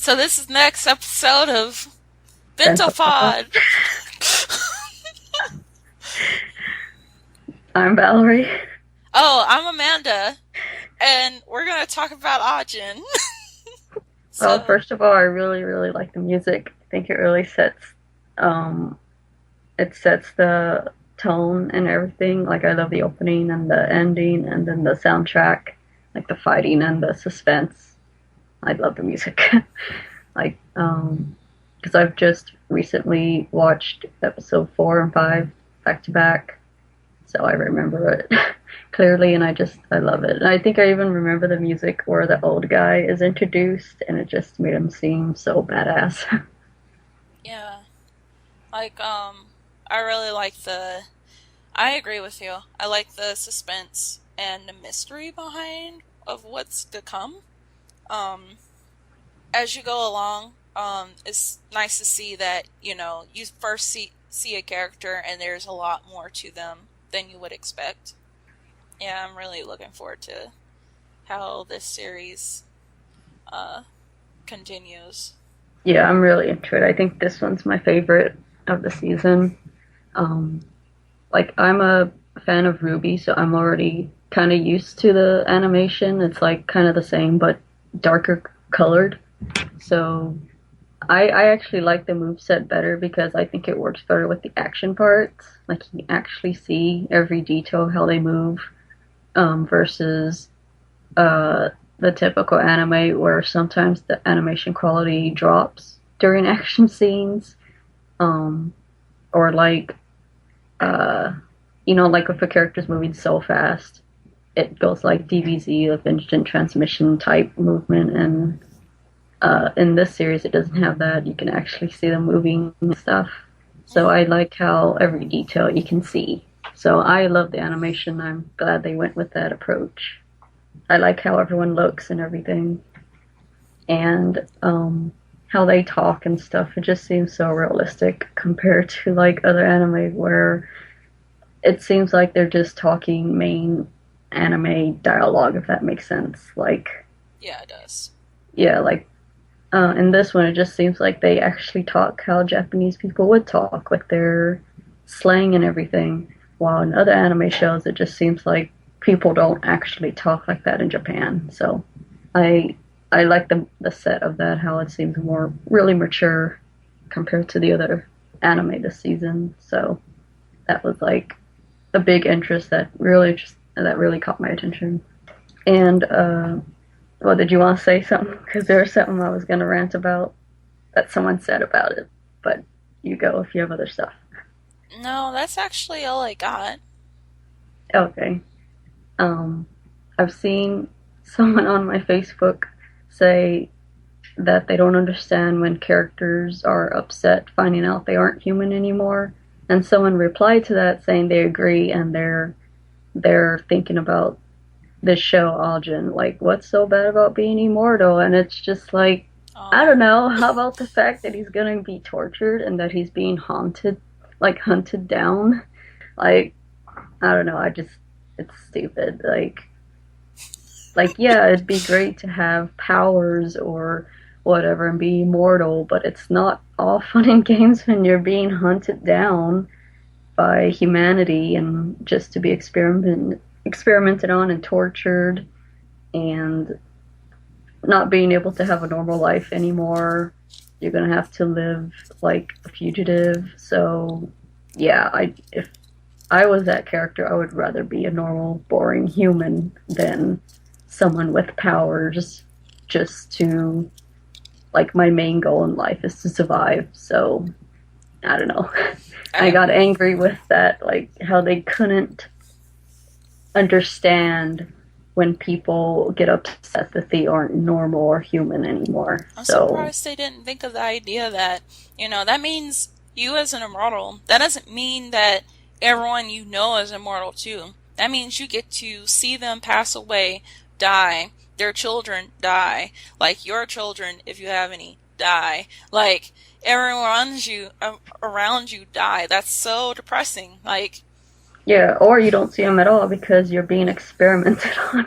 So this is the next episode of Bento Bento Pod. Pod. I'm Valerie. Oh, I'm Amanda, and we're gonna talk about Ajin. Well, So first of all, I really, really like the music. I think it really um, sets the tone and everything. Like, I love the opening and the ending, and then the soundtrack, like the fighting and the suspense. I love the music. like, because I've just recently watched episode 4 and 5 back to back, so I remember it clearly, and I love it. And I think I even remember the music where the old guy is introduced, and it just made him seem so badass. yeah, like I really like the. I agree with you. I like the suspense and the mystery behind of what's to come. Um, as you go along, it's nice to see that you first see a character and there's a lot more to them than you would expect. Yeah, I'm really looking forward to how this series uh, continues. Yeah, I'm really into it. I think this one's my favorite of the season. Um, like, I'm a fan of Ruby, so I'm already kind of used to the animation. It's like kind of the same, but darker colored. So I actually like the moveset better because I think it works better with the action parts. Like, you can actually see every detail how they move, versus the typical anime where sometimes the animation quality drops during action scenes, um, or like uh, like if a character's moving so fast, it goes like DBZ, like instant transmission type movement, and in this series it doesn't have that. You can actually see them moving and stuff. So Mm, I like how every detail you can see. So I love the animation. I'm glad they went with that approach. I like how everyone looks and everything, and how they talk and stuff. It just seems so realistic compared to like other anime where it seems like they're just talking main anime dialogue, if that makes sense. Like, yeah, it does. yeah, like in this one, it just seems like they actually talk how Japanese people would talk with their slang and everything. While in other anime shows, it just seems like people don't actually talk like that in Japan. So I I like the set of that, how it seems more really mature compared to the other anime this season. So that was like a big interest that really caught my attention. And well, did you want to say something? Because there was something I was going to rant about that someone said about it, but you go if you have other stuff. No, that's actually all I got. Okay. Um, I've seen someone on my Facebook say that they don't understand when characters are upset finding out they aren't human anymore. And someone replied to that saying they agree, and they're thinking about this show Ajin. Like, what's so bad about being immortal? And it's just like, I don't Oh, know. How about the fact that he's gonna be tortured and that he's being haunted, like hunted down? Like, I don't know. It's stupid. Like, yeah, it'd be great to have powers or whatever and be immortal, but it's not all fun and games when you're being hunted down by humanity and just to be experimented on and tortured, and not being able to have a normal life anymore. You're gonna have to live like a fugitive. So yeah, I if I was that character, I would rather be a normal, boring human than someone with powers, just to, like, my main goal in life is to survive. So I don't know. I I got angry with that, like how they couldn't understand when people get upset that they aren't normal or human anymore. I'm So surprised they didn't think of the idea that that means you as an immortal. That doesn't mean that everyone you know is immortal too. That means you get to see them pass away, die, their children die, like your children, if you have any, die, like everyone around you die. That's so depressing. Like, yeah, or you don't see them at all because you're being experimented on.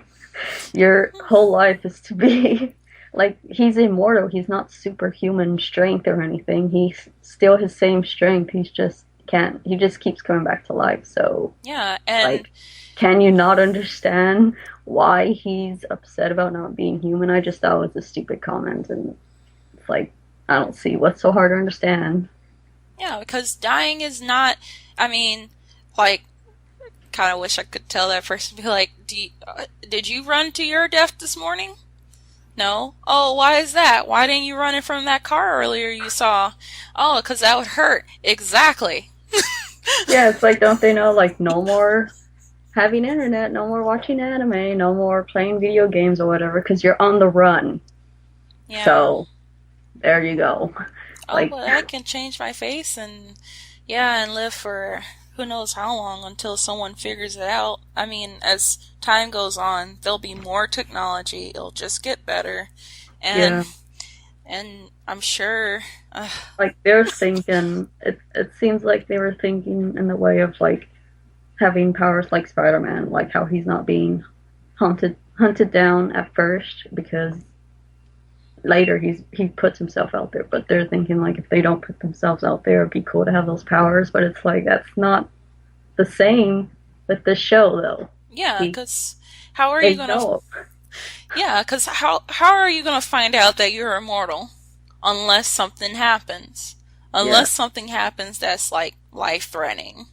Your whole life is to be like he's immortal. He's not superhuman strength or anything. He's still his same strength. He's just can't. He just keeps coming back to life. So Yeah, and like, can you not understand why he's upset about not being human? I just thought it was a stupid comment, and it's like I don't see what's so hard to understand. yeah, because dying is not. I mean, like, kind of wish I could tell that person, be like, did you run to your death this morning? No. Oh, why is that? Why didn't you run it from that car earlier you saw? Oh, because that would hurt. Exactly. Yeah, it's like don't they know like no more having internet, no more watching anime, no more playing video games or whatever because you're on the run. Yeah. So there you go. Oh, Like but I can change my face and, yeah, and live for who knows how long until someone figures it out. I mean, as time goes on, there'll be more technology. It'll just get better. And yeah, I'm sure. Uh, like they're thinking. It seems like they were thinking in the way of like having powers like Spider-Man, like how he's not being hunted down at first because later he puts himself out there. But they're thinking like if they don't put themselves out there, it'd be cool to have those powers. But it's like that's not the same with this show though. yeah, He because how are you they gonna? know. Yeah, because how are you gonna find out that you're immortal unless something happens? Yeah, Unless something happens that's like life threatening.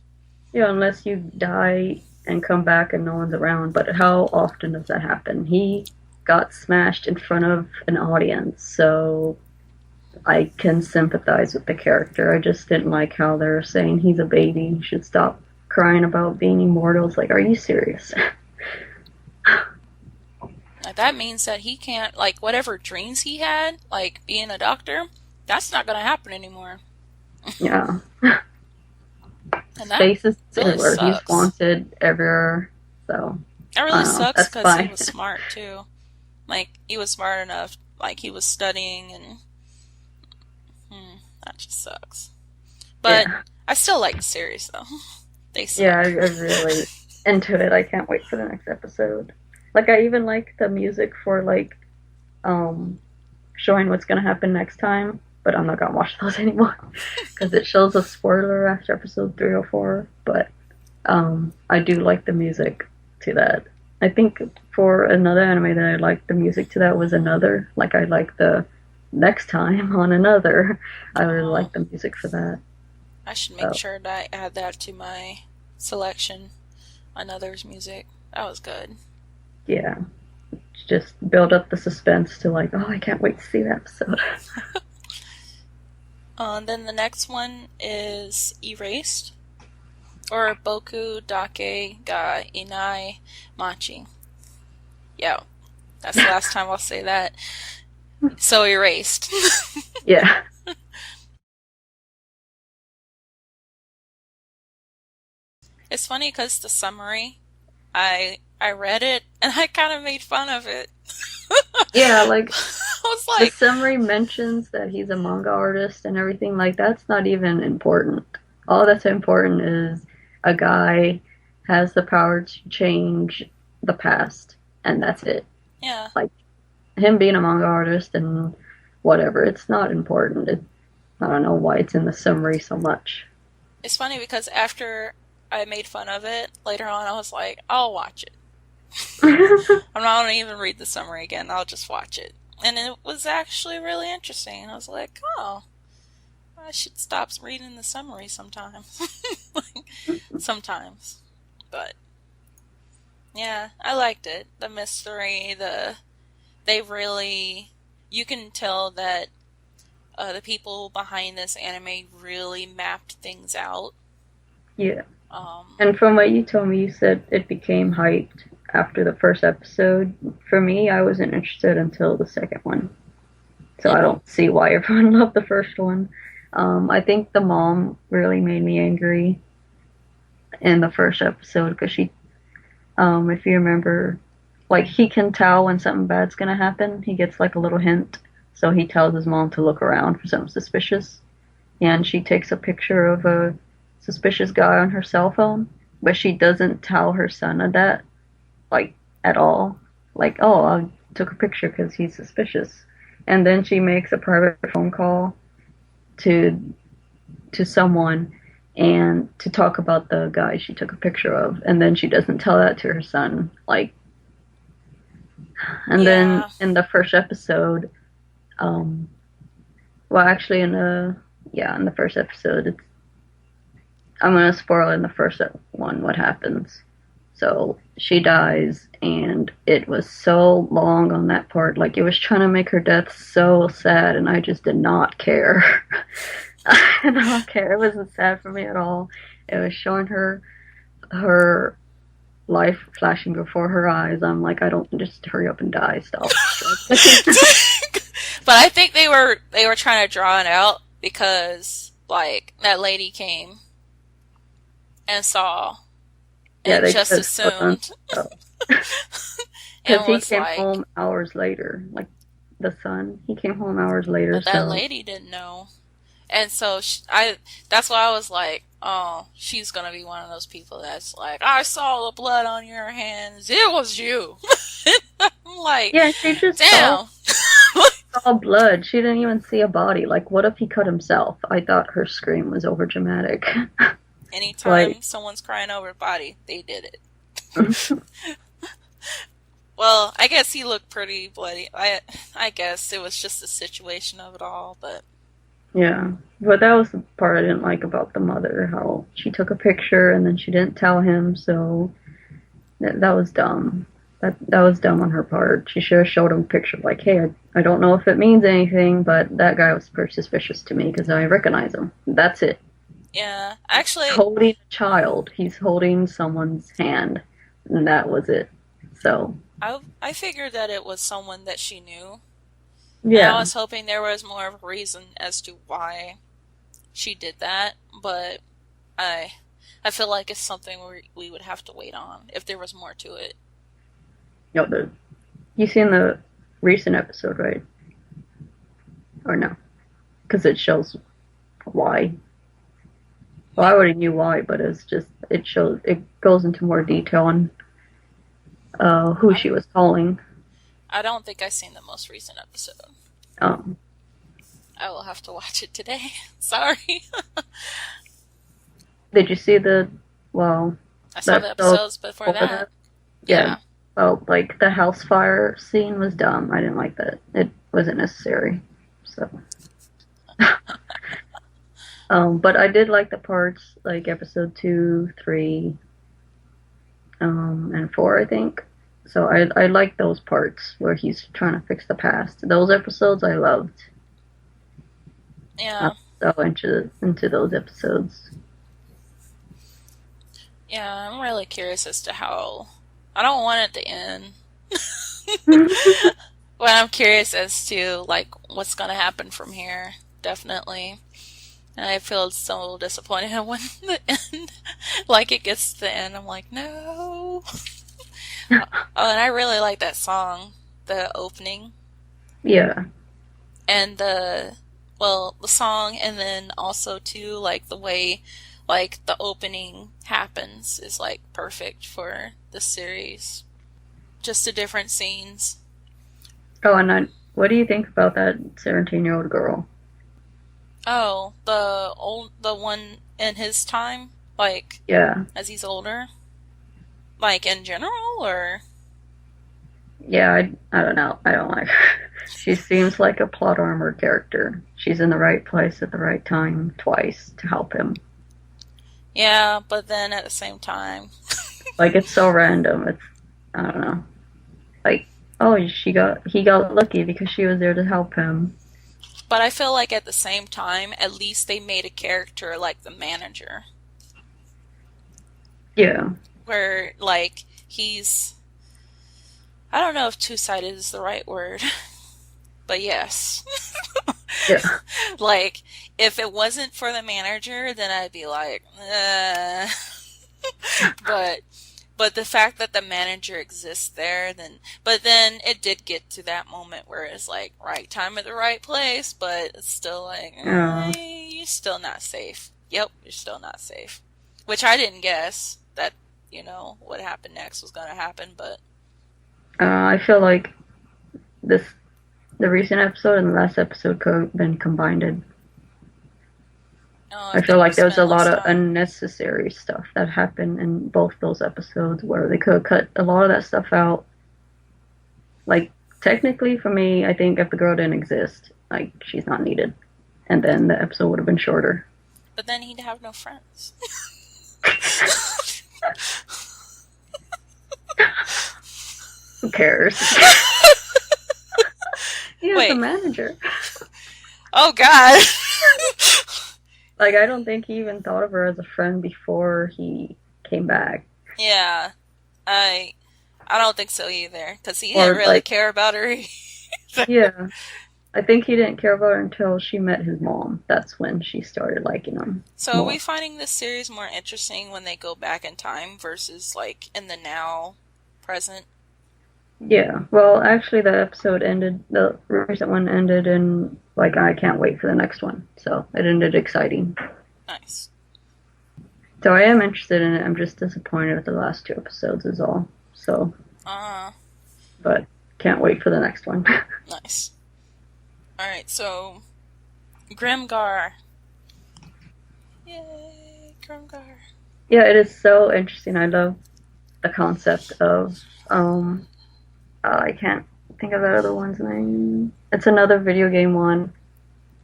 yeah. Unless you die and come back and no one's around. But how often does that happen? He got smashed in front of an audience, so I can sympathize with the character. I just didn't like how they're saying he's a baby. He should stop crying about being immortal. It's like, are you serious? Like, that means that he can't, like, whatever dreams he had, like being a doctor, that's not gonna happen anymore. Yeah. And that Space is really everywhere. He's sucks. wanted everywhere. So, That I really don't know. sucks That's because he fine. was smart too. Like, he was smart enough, like, he was studying, and that just sucks. But Yeah. I still like the series though. They Yeah, suck. I really into it. I can't wait for the next episode. Like, I even like the music for, like, um, showing what's going to happen next time, but I'm not going to watch those anymore because it shows a spoiler after episode 3 or 4. But I do like the music to that. I think for another anime that I liked, the music to that was Another. Like, I like the next time on Another. I really Oh, like the music for that. I should make So, sure that I add that to my selection. Another's music. That was good. yeah, just build up the suspense to, like, oh, I can't wait to see that episode. Then the next one is Erased, or Boku Dake ga Inai Machi. Yeah, that's the last time I'll say that. So Erased. Yeah. It's funny because the summary, I read it and I kind of made fun of it. Yeah, like, I was the like, summary mentions that he's a manga artist and everything. Like, that's not even important. All that's important is a guy has the power to change the past, and that's it. yeah. Like, him being a manga artist and whatever, it's not important. I don't know why it's in the summary so much. It's funny because after I made fun of it, later on I was like, I'll watch it. I'm not going to even read the summary again. I'll just watch it. And it was actually really interesting. I was like, oh, I should stop reading the summary sometimes. Like, sometimes. But, yeah, I liked it. The mystery, they really, you can tell that the people behind this anime really mapped things out. Yeah. Um, And from what you told me, you said it became hyped after the first episode. For me, I wasn't interested until the second one. So I don't see why everyone loved the first one. I think the mom really made me angry in the first episode because she, if you remember, like he can tell when something bad's gonna happen. He gets like a little hint, so he tells his mom to look around for something suspicious. And she takes a picture of a suspicious guy on her cell phone, but she doesn't tell her son of that, like at all. Like, oh, I took a picture because he's suspicious. And then she makes a private phone call to someone and to talk about the guy she took a picture of, and then she doesn't tell that to her son. Like, and then Yeah. in the first episode, um, well, actually, in the first episode, I'm gonna spoil in the first one what happens. So she dies, and it was so long on that part. Like, it was trying to make her death so sad, and I just did not care. I did not care. It wasn't sad for me at all. It was showing her life flashing before her eyes. I'm like, I don't, just hurry up and die. Stop. But I think they were trying to draw it out because like that lady came and saw Yeah, and they just could have done assumed so. Because and he was came like, home hours later. Like, the son, he came home hours later, but that so. lady didn't know. And so I that's why I was like, oh, she's gonna be one of those people that's like, I saw the blood on your hands. It was you. I'm like, Yeah, she just damn. saw blood. She didn't even see a body. Like, what if he cut himself? I thought her scream was over dramatic. Like, Anytime someone's crying over a body, they did it. Well, I guess he looked pretty bloody. I guess it was just the situation of it all, but yeah. But that was the part I didn't like about the mother, how she took a picture and then she didn't tell him, so that was dumb. That was dumb on her part. She should have showed him a picture like, hey, I don't know if it means anything, but that guy was pretty suspicious to me because I recognize him. That's it. yeah, He's actually, holding a child. He's holding someone's hand, and that was it. So, I figured that it was someone that she knew, and I yeah. was hoping there was more of a reason as to why she did that, but I I feel like it's something we would have to wait on if there was more to it. No, you seen the recent episode, right? Or no? Because it shows why. Well, I already knew why, but it goes into more detail on who I she was calling. I don't think I've seen the most recent episode. Um, I will have to watch it today. Sorry. did you see well, I saw the the episode episodes before before that. that? Yeah. Yeah. Well, like the house fire scene was dumb. I didn't like that. It wasn't necessary. So, but I did like the parts like episode 2, 3, and 4, I think. So I like those parts where he's trying to fix the past. Those episodes I loved. Yeah. I'm so into those episodes. Yeah, I'm really curious as to how. I don't want it to end. But I'm curious as to like what's gonna happen from here. Definitely. And I feel so disappointed when the end, like it gets to the end. I'm like, no. Oh, and I really like that song, the opening, Yeah. and the song, and then also too like the way, like the opening happens is like perfect for the series. Just the different scenes. Oh, and what do you think about that 17-year-old girl? Oh, the one in his time, like Yeah. as he's older, like in general, or Yeah, I don't know. I don't like her. She seems like a plot armor character. She's in the right place at the right time twice to help him. yeah, but then at the same time, Like, it's so random. I don't know. Like, oh, he got lucky because she was there to help him. but I feel like at the same time, at least they made a character like the manager, Yeah. where like he's, I don't know if two-sided is the right word, but yes. Yeah. Like, if it wasn't for the manager, then I'd be like, but but the fact that the manager exists there, then it did get to that moment where it's like right time at the right place, but it's still like, Yeah. you're still not safe. Yep, you're still not safe. Which I didn't guess that, what happened next was gonna happen, but I feel like this The recent episode and the last episode could have been combined. Oh, I if feel they would have like there was a spent lot less of time. unnecessary stuff that happened in both those episodes where they could have cut a lot of that stuff out. Like, technically, for me, I think if the girl didn't exist, like, she's not needed. And then the episode would have been shorter. But then he'd have no friends. Who cares? He is the Wait. manager. Oh God. Like, I don't think he even thought of her as a friend before he came back. Yeah. I I don't think so either, because he didn't Or, really like, care about her either. yeah. I think he didn't care about her until she met his mom. That's when she started liking him So are we more. finding this series more interesting when they go back in time versus like in the now present? Yeah. Well, actually, the episode ended, the recent one ended in, like, I can't wait for the next one. So it ended exciting. Nice. So I am interested in it. I'm just disappointed with the last two episodes, is all. So, Uh but can't wait for the next one. nice. Alright, so Grimgar. Yay, Grimgar. Yeah, it is so interesting. I love the concept of, I can't think of that other one's name. It's another video game one,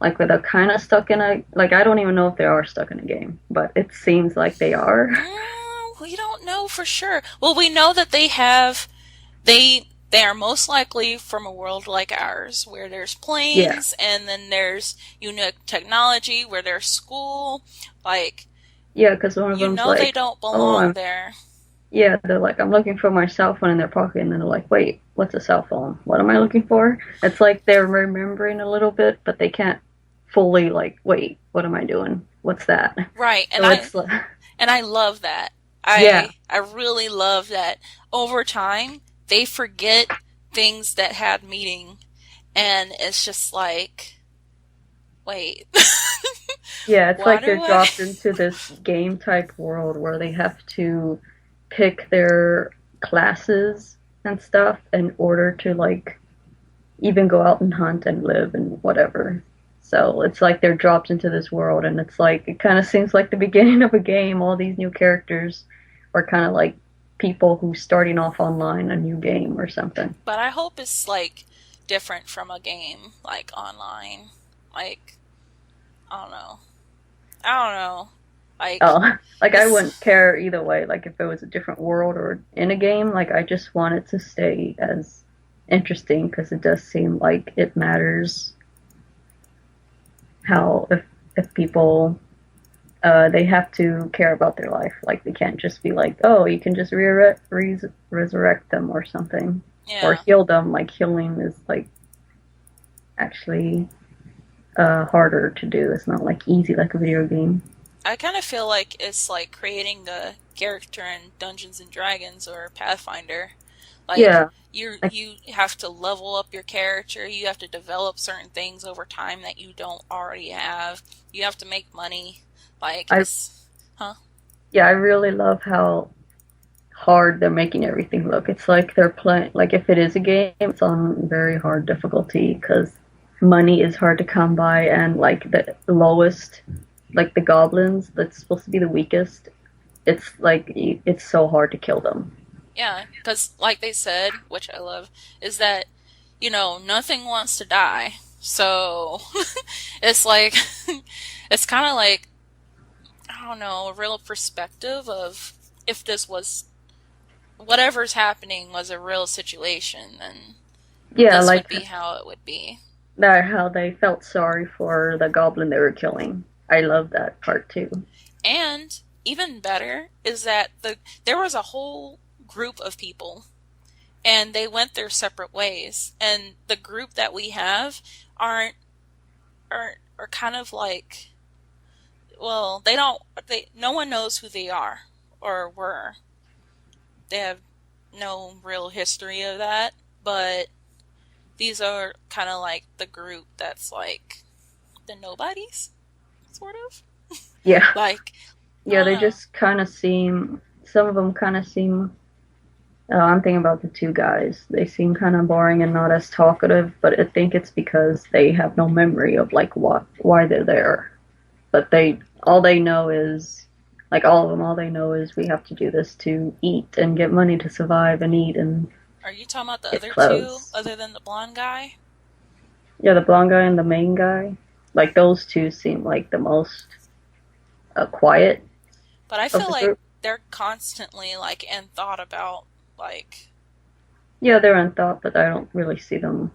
like where they're kind of stuck in a, like, I don't even know if they are stuck in a game, but it seems like they are. We don't know for sure. Well, we know that they are most likely from a world like ours, where there's Yeah, planes and then there's unique technology, where there's school. Like, yeah, because one of you them's know they like, don't oh, belong there. yeah, they're like, I'm looking for my cell phone in their pocket, and then they're like, wait, what's a cell phone? What am I looking for? It's like they're remembering a little bit, but they can't fully, like, wait, what am I doing? What's that? Right, So it's like, and I love that. yeah, I really love that over time they forget things that had meaning, and it's just like, wait, yeah, it's why like do they're I? dropped into this game type world where they have to pick their classes and stuff in order to, like, even go out and hunt and live and whatever. So it's like they're dropped into this world, and it's like it kind of seems like the beginning of a game. All these new characters are kind of like people who starting off online a new game or something. But I hope it's like different from a game, like online. Like, I don't know. I don't know. Like, Oh, like I it's wouldn't care either way. Like if it was a different world or in a game, like I just want it to stay as interesting because it does seem like it matters how if people they have to care about their life. Like they can't just be like, oh, you can just resurrect them or something, or yeah. heal them. Like healing is like actually harder to do. It's not like easy like a video game. I kind of feel like it's like creating a character in Dungeons and Dragons or Pathfinder. Like Yeah, like, you have to level up your character. You have to develop certain things over time that you don't already have. You have to make money. Like I it's huh? yeah, I really love how hard they're making everything look. It's like they're playing like if it is a game, it's on very hard difficulty because money is hard to come by, and like the lowest, like the goblins that's supposed to be the weakest, it's like it's so hard to kill them. Yeah, because like they said, which I love, is that nothing wants to die. So it's like it's kind of like I don't know, a real perspective of if this was whatever's happening was a real situation, then Yeah, this would like be how it would be. that how they felt sorry for the goblin they were killing. I love that part too. And even better is that there was a whole group of people and they went their separate ways. And the group that we have aren't are kind of like, well, they don't they no one knows who they are or were. They have no real history of that, but these are kind of like the group that's like the nobodies, sort of. Yeah, Like, I yeah, don't they know. just kind of seem. Some of them kind of seem I'm thinking about the two guys. They seem kind of boring and not as talkative, but I think it's because they have no memory of like why they're there. But all they know is, like all of them, all they know is we have to do this to eat and get money to survive and eat and Are you talking about the get other two, clothes. other than the blonde guy? Yeah, the blonde guy and the main guy, like those two seem like the most quiet But I of feel the like group. they're constantly like in thought about like Yeah, they're in thought, but I don't really see them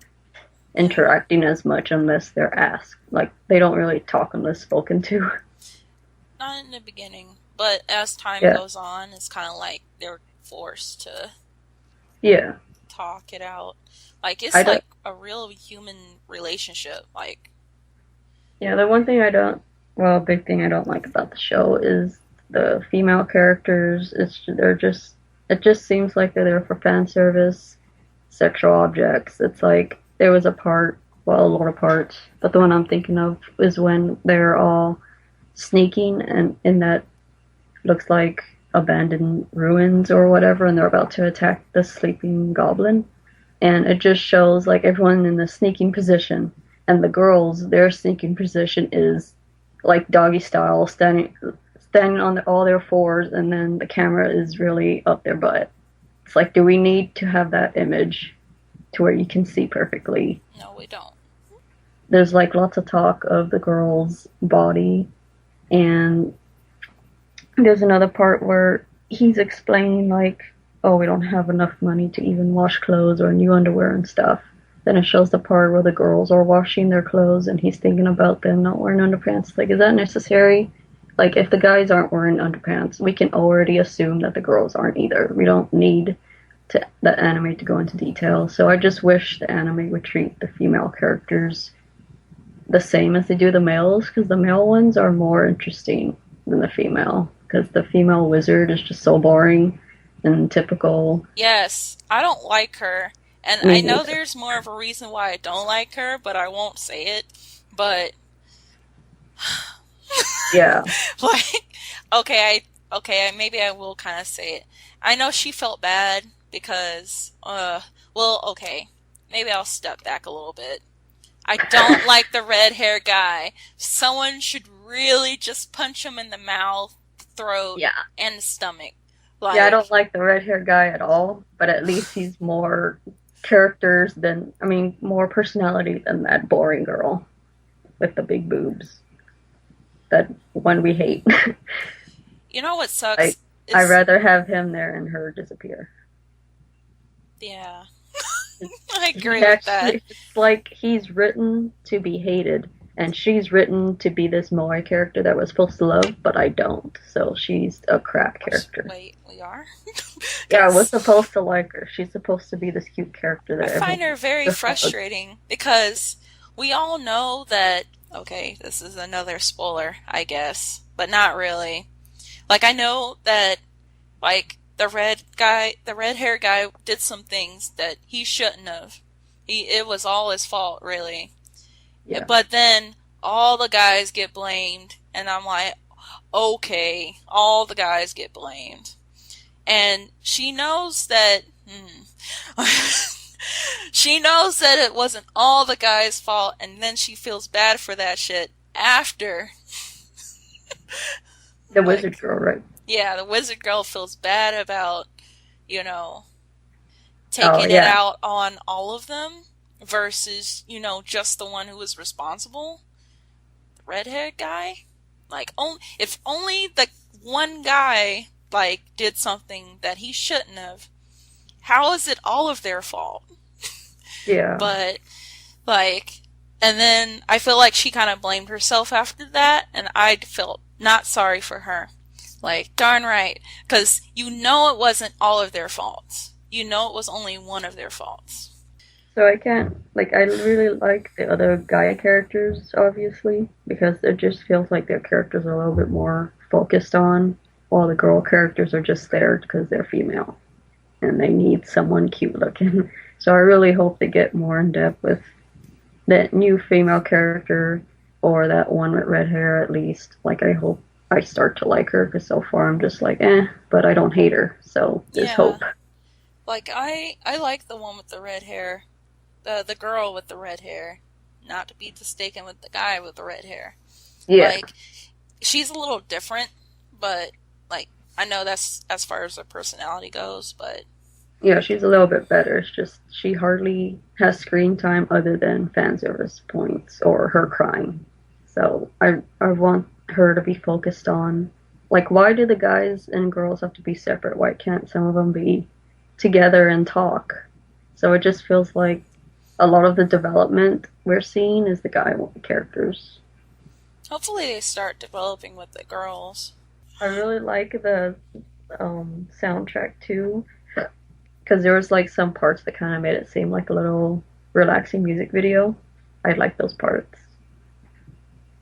yeah, interacting as much unless they're asked. Like they don't really talk unless spoken to. not in the beginning, but as time Yeah, goes on, it's kind of like they're forced to yeah. talk it out. Like I it's don't. like a real human relationship. Like Yeah, the one thing I don't. Well, big thing I don't like about the show is the female characters. They're just. It just seems like they're there for fan service, sexual objects. It's like there was a part, well, a lot of parts, but the one I'm thinking of is when they're all sneaking and in that looks like abandoned ruins or whatever, and they're about to attack the sleeping goblin. And it just shows like everyone in the sneaking position, and the girls, their sneaking position is like doggy style, standing on all their fours, and then the camera is really up their butt. It's like, do we need to have that image to where you can see perfectly? no, we don't. There's like lots of talk of the girl's body, and there's another part where he's explaining like, oh, we don't have enough money to even wash clothes or new underwear and stuff. Then it shows the part where the girls are washing their clothes and he's thinking about them not wearing underpants. Like, is that necessary? Like, if the guys aren't wearing underpants, we can already assume that the girls aren't either. We don't need the anime to go into detail. So I just wish the anime would treat the female characters the same as they do the males, because the male ones are more interesting than the female. Because the female wizard is just so boring and typical. Yes, I don't like her, and Me I know neither. there's more of a reason why I don't like her, but I won't say it. But Yeah, like, maybe I will kind of say it. I know she felt bad because, well, okay, maybe I'll step back a little bit. I don't like the red hair guy. Someone should really just punch him in the mouth, throat, yeah, and the stomach. yeah. I Like, don't like the red hair guy at all, but at least he's more characters than I mean, more personality than that boring girl with the big boobs. That one we hate. you know what I sucks I is, rather have him there and her disappear. yeah, I He agree with that. actually, it's like he's written to be hated, and she's written to be this Moai character that we're supposed to love, but I don't. So she's a crap character. Wait, we are? Yeah, we're Because supposed to like her. She's supposed to be this cute character I that find everyone her wants very to hug. frustrating because we all know that, okay, this is another spoiler, I guess, but not really. Like, I know that, like, the red hair guy did some things that he shouldn't have. It was all his fault, really. Yeah, But then all the guys get blamed, and I'm like, okay, all the guys get blamed. And she knows that, she knows that it wasn't all the guy's fault, and then she feels bad for that shit after. the wizard Like, girl, right? yeah, the wizard girl feels bad about, you know, Oh taking it yeah, out on all of them versus, just the one who was responsible, the red haired guy. Like, if only the one guy, like, did something that he shouldn't have, how is it all of their fault? yeah. But, like, and then I feel like she kind of blamed herself after that, and I felt not sorry for her. Like, darn right. Because you know it wasn't all of their faults. You know it was only one of their faults. So I can't like I really like the other Gaia characters, obviously, because it just feels like their characters are a little bit more focused on, while the girl characters are just there because they're female and they need someone cute looking. So I really hope they get more in depth with that new female character or that one with red hair at least. Like I hope I start to like her because so far I'm just like but I don't hate her. So there's Yeah. hope. Like I like the one with the red hair, the girl with the red hair, not to be mistaken with the guy with the red hair. Yeah, Like she's a little different, but like I know that's as far as her personality goes, but yeah, she's a little bit better. It's just she hardly has screen time other than fan service points or her crying. So I want her to be focused on like why do the guys and girls have to be separate? Why can't some of them be together and talk? So it just feels like a lot of the development we're seeing is the guy characters. hopefully they start developing with the girls. I really like the soundtrack too because there was like some parts that kind of made it seem like a little relaxing music video. I like those parts.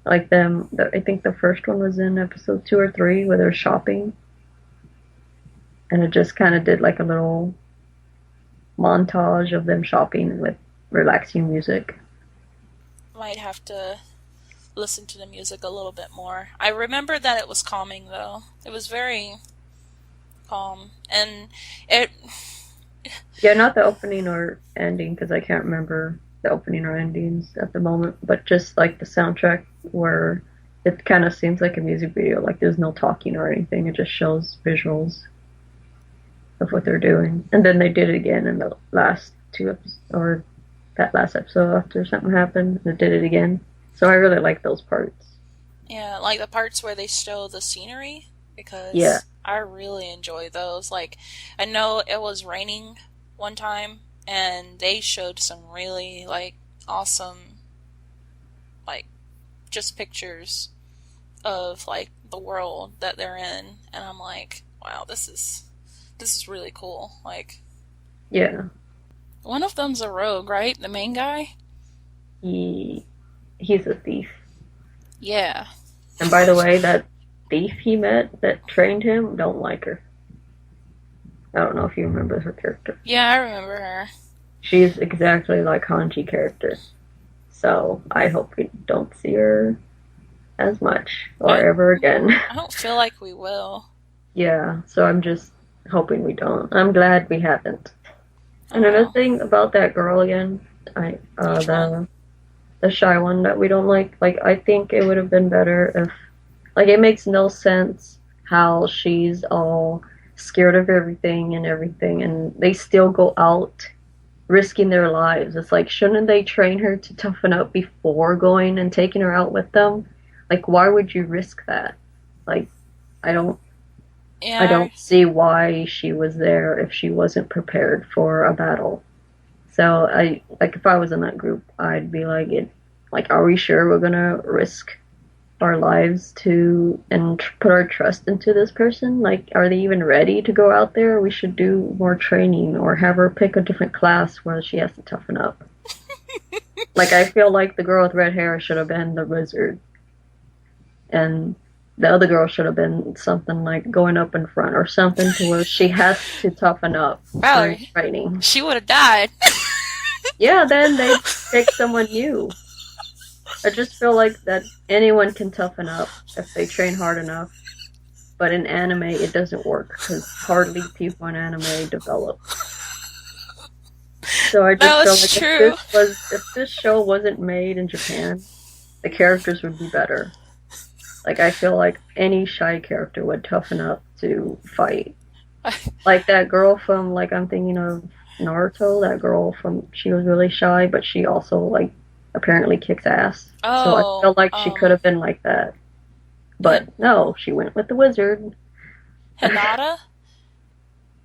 Like them, I think the first one was in episode 2 or 3 where they're shopping, and it just kind of did like a little montage of them shopping with relaxing music. Might have to listen to the music a little bit more. I remember that it was calming though. It was very calm, and it. Yeah, not the opening or ending because I can't remember the opening or endings at the moment, but just like the soundtrack where it kind of seems like a music video. Like there's no talking or anything. It just shows visuals of what they're doing, and then they did it again in the last 2 episodes, or that last episode after something happened. They did it again, so I really like those parts. Yeah, like the parts where they show the scenery, Yeah, because I really enjoy those. Like, I know it was raining one time, and they showed some really, like, awesome, like, just pictures of, like, the world that they're in, and I'm like, wow, this is really cool. Like, yeah. one of them's a rogue, right? The main guy? He he's a thief. Yeah. And by the way, that thief he met that trained him don't like her. I don't know if you remember her character. Yeah, I remember her. She's exactly like Hanji character. So I hope we don't see her as much or I, ever again. I don't feel like we will. Yeah, so I'm just hoping we don't. I'm glad we haven't. And another Oh, thing about that girl again, I which one? the shy one that we don't like I think it would have been better if like it makes no sense how she's all scared of everything and they still go out risking their lives. It's like shouldn't they train her to toughen up before going and taking her out with them? Like why would you risk that? Like I don't I Yeah, don't see why she was there if she wasn't prepared for a battle. So I like if I was in that group, I'd be like, like, are we sure we're gonna risk our lives to and put our trust into this person? Like, are they even ready to go out there? We should do more training or have her pick a different class where she has to toughen up. Like, I feel like the girl with red hair should have been the wizard, and the other girl should have been something like going up in front or something to where she has to toughen up during Valerie. training. She would have died. Yeah, then they pick someone new. I just feel like that anyone can toughen up if they train hard enough. But in anime, it doesn't work because hardly people in anime develop. So I just That feel was like true. if this show wasn't made in Japan, the characters would be better. Like I feel like any shy character would toughen up to fight. Like that girl from like I'm thinking of Naruto, that girl from she was really shy, but she also like apparently kicks ass. So I Oh, felt like she could have been like that. But no, she went with the wizard. Hinata?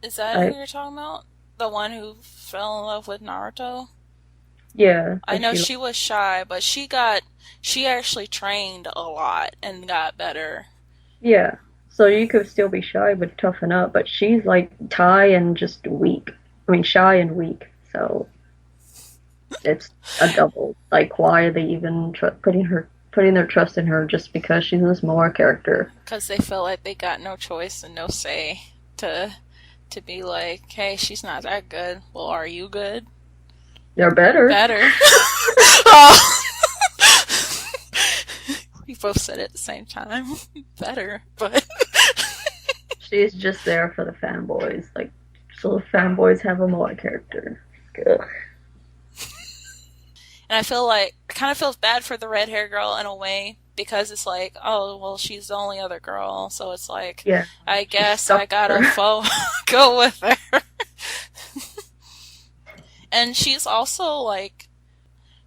Is that who I you're talking about? The one who fell in love with Naruto? yeah, I know she was shy, but she actually trained a lot and got better. yeah. So you could still be shy but toughen up, but she's like Thai and just weak. I mean shy and weak. So it's a double. Like why are they even putting their trust in her just because she's a smaller character? Because they felt like they got no choice and no say to be like, hey, she's not that good. Well, are you good? They're better. Better. Oh. We both said it at the same time. Better, but She's just there for the fanboys, like so fanboys have a Moai character. Ugh. And I kind of feels bad for the red hair girl in a way because it's like, oh, well, she's the only other girl, so it's like, Yeah, I she's guess I stuck gotta there. go with her. And she's also like,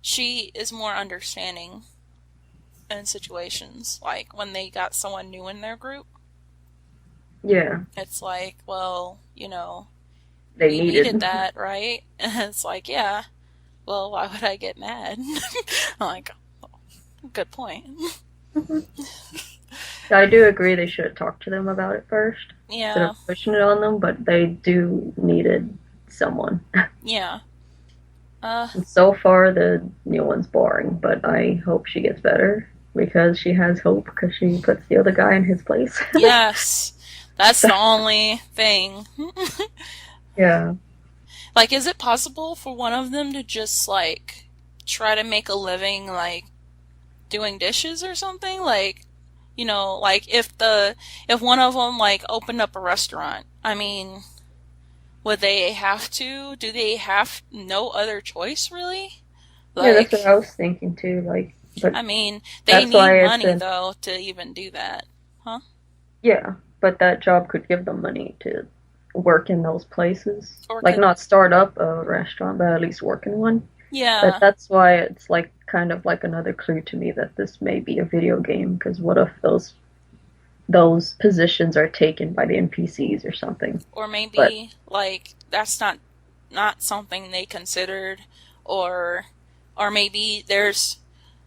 she is more understanding in situations. Like when they got someone new in their group, Yeah, it's like, well, they we needed needed. that, right? And it's like, yeah, well, why would I get mad? I'm like, oh, good point. I do agree they should have talked to them about it first instead Yeah, of pushing it on them, but they do needed someone. yeah. Uh, And so far, the new one's boring, but I hope she gets better because she has hope because she puts the other guy in his place. yes. That's the only thing. Yeah. Like, is it possible for one of them to just, like, try to make a living, like, doing dishes or something? Like, like, if one of them, like, opened up a restaurant, I mean, would they have to? Do they have no other choice, really? Yeah, that's what Like, I was thinking too. Like, but I mean, they that's need why it's money, a though, to even do that. Huh? yeah. But that job could give them money to work in those places. Or Like, could, not start up a restaurant, but at least work in one. But yeah. that's why it's like kind of like another clue to me that this may be a video game. Because what if those positions are taken by the NPCs or something? Or But maybe, like, that's not something they considered, or or maybe there's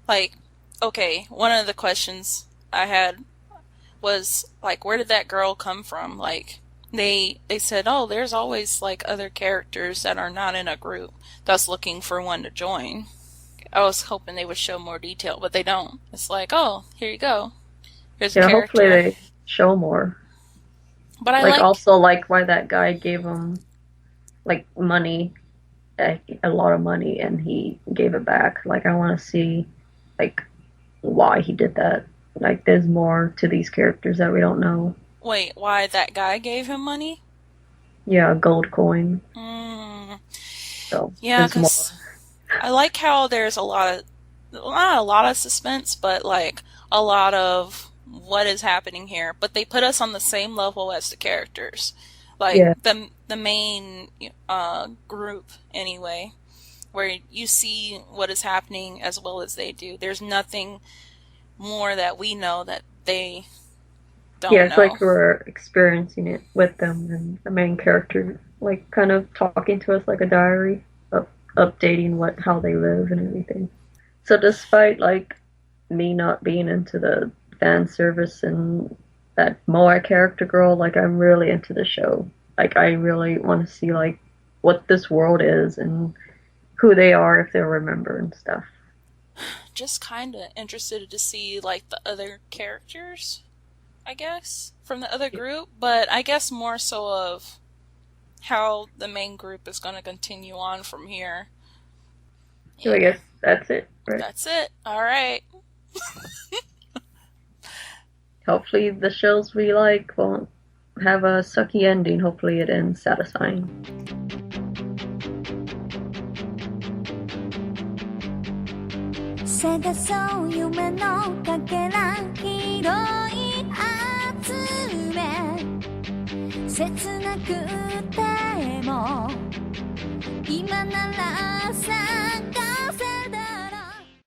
like, okay, one of the questions I had was like, where did that girl come from? Like, they said, oh, there's always like other characters that are not in a group that's looking for one to join. I was hoping they would show more detail, but they don't. It's like, oh, here you go, here's a yeah, hopefully character. they show more. But I Like like, also like why that guy gave him like money, a lot of money, and he gave it back. Like I want to see like why he did that. Like there's more to these characters that we don't know. wait, why that guy gave him money? Yeah, a gold coin. Mm, So yeah, there's more. because I like how there's a lot of, not a lot of suspense, but like a lot of what is happening here. But they put us on the same level as the characters, like Yeah, the main group anyway, where you see what is happening as well as they do. There's nothing more that we know that they yeah. don't It's know. like we're experiencing it with them, and the main character like kind of talking to us like a diary, up, updating what how they live and everything. So despite like me not being into the fan service and that Moai character girl, like I'm really into the show. Like I really want to see like what this world is and who they are if they'll remember and stuff. Just kind of interested to see like the other characters, I guess, from the other group, but I guess more so of how the main group is going to continue on from here. So I Yeah, guess that's it, right? that's it. All right. Hopefully the shows we like won't have a sucky ending. Hopefully it ends satisfying. 探そう夢のかけら拾い集め切なくても今ならさ